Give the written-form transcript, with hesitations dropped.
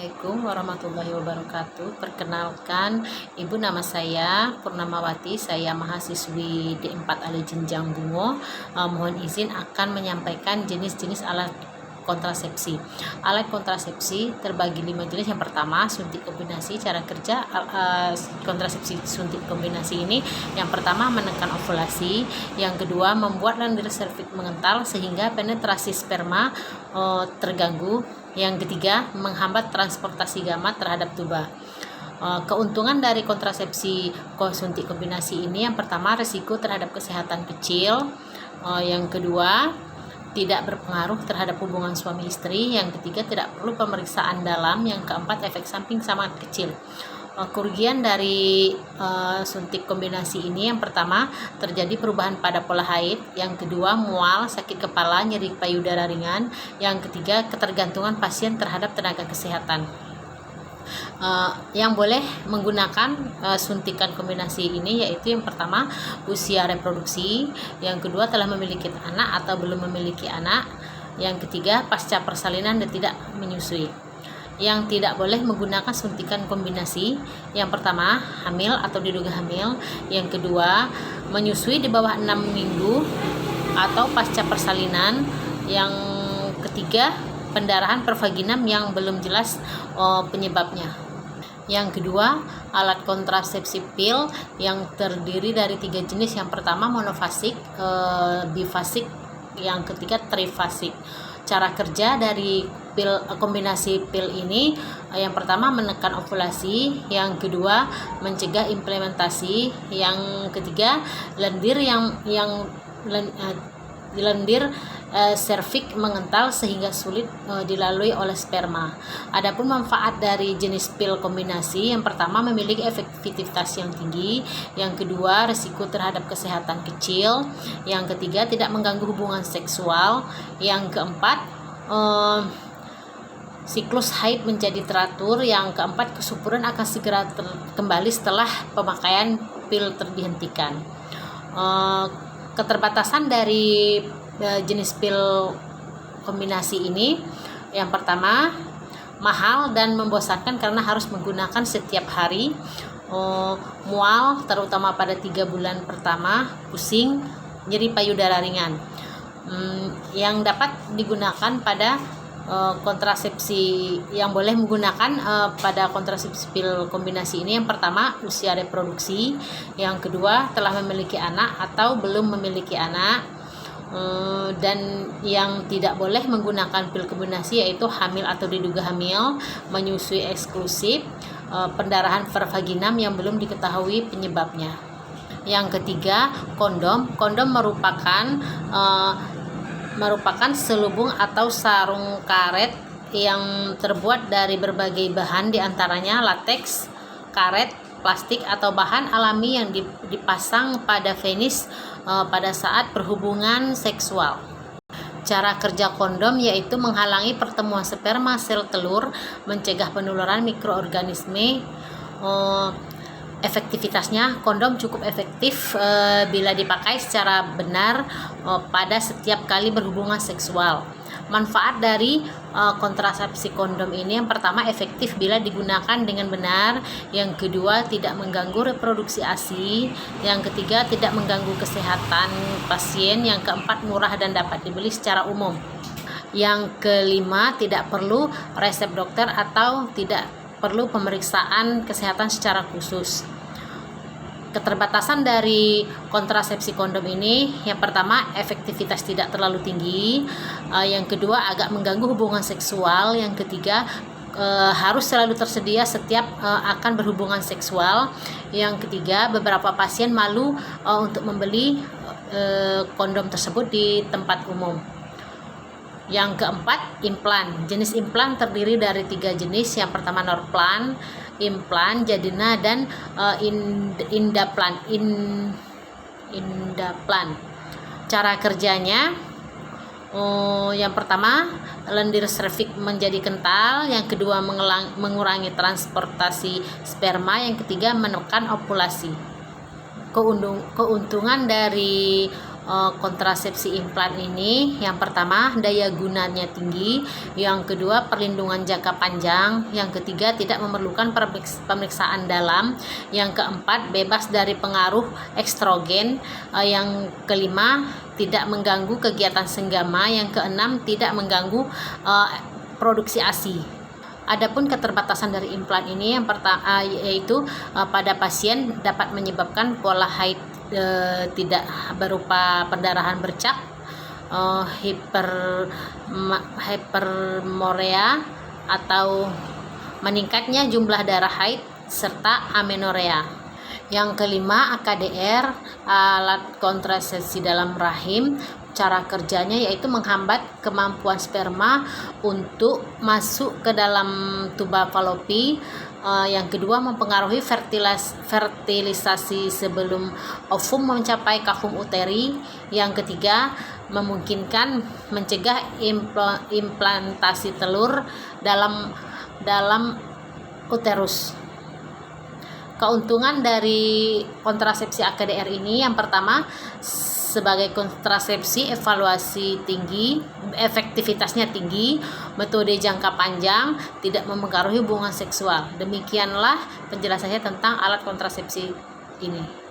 Assalamualaikum warahmatullahi wabarakatuh. Perkenalkan, Ibu, nama saya Purnamawati. Saya mahasiswi D4 Ale Jenjang Bungo. Mohon izin akan menyampaikan jenis-jenis alat kontrasepsi. Alat kontrasepsi terbagi 5 jenis. Yang pertama, suntik kombinasi. Cara kerja kontrasepsi suntik kombinasi ini, yang pertama menekan ovulasi, yang kedua membuat lendir serviks mengental sehingga penetrasi sperma terganggu, yang ketiga menghambat transportasi gamet terhadap tuba. Keuntungan dari kontrasepsi suntik kombinasi ini, yang pertama risiko terhadap kesehatan kecil, yang kedua tidak berpengaruh terhadap hubungan suami istri, yang ketiga tidak perlu pemeriksaan dalam, yang keempat efek samping sangat kecil. Kerugian dari suntik kombinasi ini, yang pertama terjadi perubahan pada pola haid, yang kedua mual, sakit kepala, nyeri payudara ringan, yang ketiga ketergantungan pasien terhadap tenaga kesehatan. Yang boleh menggunakan suntikan kombinasi ini yaitu yang pertama usia reproduksi, yang kedua telah memiliki anak atau belum memiliki anak, yang ketiga pasca persalinan dan tidak menyusui. Yang tidak boleh menggunakan suntikan kombinasi, yang pertama hamil atau diduga hamil, yang kedua menyusui di bawah 6 minggu atau pasca persalinan, yang ketiga pendarahan pervaginam yang belum jelas penyebabnya. Yang kedua, alat kontrasepsi pil yang terdiri dari 3 jenis. Yang pertama monofasik, bifasik, yang ketiga trifasik. Cara kerja dari kombinasi pil ini, yang pertama menekan ovulasi, yang kedua mencegah implementasi, yang ketiga lendir serviks mengental sehingga sulit dilalui oleh sperma. Adapun manfaat dari jenis pil kombinasi, yang pertama memiliki efektivitas yang tinggi, yang kedua risiko terhadap kesehatan kecil, yang ketiga tidak mengganggu hubungan seksual, yang keempat siklus haid menjadi teratur, yang keempat kesuburan akan segera kembali setelah pemakaian pil dihentikan. Keterbatasan dari jenis pil kombinasi ini, yang pertama mahal dan membosankan karena harus menggunakan setiap hari, mual terutama pada 3 bulan pertama, pusing, nyeri payudara ringan. Yang dapat digunakan pada kontrasepsi, yang boleh menggunakan pada kontrasepsi pil kombinasi ini, yang pertama usia reproduksi, yang kedua telah memiliki anak atau belum memiliki anak, dan yang tidak boleh menggunakan pil kombinasi yaitu hamil atau diduga hamil, menyusui eksklusif, pendarahan pervaginam yang belum diketahui penyebabnya. Yang ketiga, kondom merupakan selubung atau sarung karet yang terbuat dari berbagai bahan, diantaranya lateks, karet, plastik atau bahan alami yang dipasang pada penis pada saat berhubungan seksual. Cara kerja kondom yaitu menghalangi pertemuan sperma sel telur, mencegah penularan mikroorganisme. Efektivitasnya, kondom cukup efektif bila dipakai secara benar pada setiap kali berhubungan seksual. Manfaat dari kontrasepsi kondom ini, yang pertama efektif bila digunakan dengan benar, yang kedua tidak mengganggu reproduksi ASI, yang ketiga tidak mengganggu kesehatan pasien, yang keempat murah dan dapat dibeli secara umum, yang kelima tidak perlu resep dokter atau tidak perlu pemeriksaan kesehatan secara khusus. Keterbatasan dari kontrasepsi kondom ini, yang pertama efektivitas tidak terlalu tinggi, yang kedua agak mengganggu hubungan seksual, yang ketiga harus selalu tersedia setiap akan berhubungan seksual, yang ketiga beberapa pasien malu untuk membeli kondom tersebut di tempat umum. Yang keempat, implan. Jenis implan terdiri dari 3 jenis. Yang pertama Norplan, implan, Jadina, dan Indaplan. Cara kerjanya, yang pertama lendir serviks menjadi kental, yang kedua mengurangi transportasi sperma, yang ketiga menekan ovulasi. Keuntungan dari kontrasepsi implan ini. Yang pertama, daya gunanya tinggi. Yang kedua, perlindungan jangka panjang. Yang ketiga, tidak memerlukan pemeriksaan dalam. Yang keempat, bebas dari pengaruh estrogen. Yang kelima, tidak mengganggu kegiatan senggama. Yang keenam, tidak mengganggu produksi ASI. Adapun keterbatasan dari implan ini yang pertama yaitu pada pasien dapat menyebabkan pola haid tidak berupa pendarahan bercak, hipermorea atau meningkatnya jumlah darah haid serta amenorea. Yang kelima, AKDR, alat kontrasepsi dalam rahim. Cara kerjanya yaitu menghambat kemampuan sperma untuk masuk ke dalam tuba falopi. Yang kedua, mempengaruhi fertilisasi sebelum ovum mencapai kafum uteri. Yang ketiga, memungkinkan mencegah implantasi telur dalam uterus. Keuntungan dari kontrasepsi AKDR ini, yang pertama, sebagai kontrasepsi evaluasi tinggi, efektivitasnya tinggi, metode jangka panjang, tidak mempengaruhi hubungan seksual. Demikianlah penjelasannya tentang alat kontrasepsi ini.